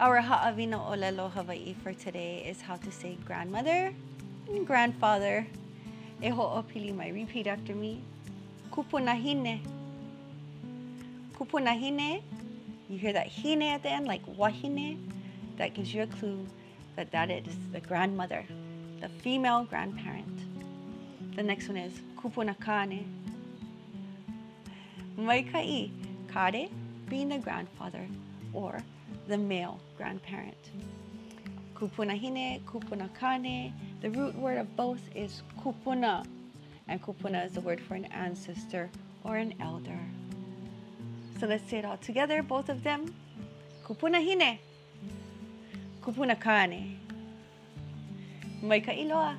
Our Haʻawina Ōlelo Hawai'i for today is how to say grandmother and grandfather. E ho'opili mai. Repeat after me. Kupunahine. Kupunahine. You hear that hine at the end, like wahine. That gives you a clue that that is the grandmother, the female grandparent. The next one is Kupunakane. Maika'i. Kare, being the grandfather or the male grandparent. Kupunahine, kupunakane. The root word of both is kupuna. And kupuna is the word for an ancestor or an elder. So let's say it all together, both of them. Kupunahine, kupunakane. Maika'i loa.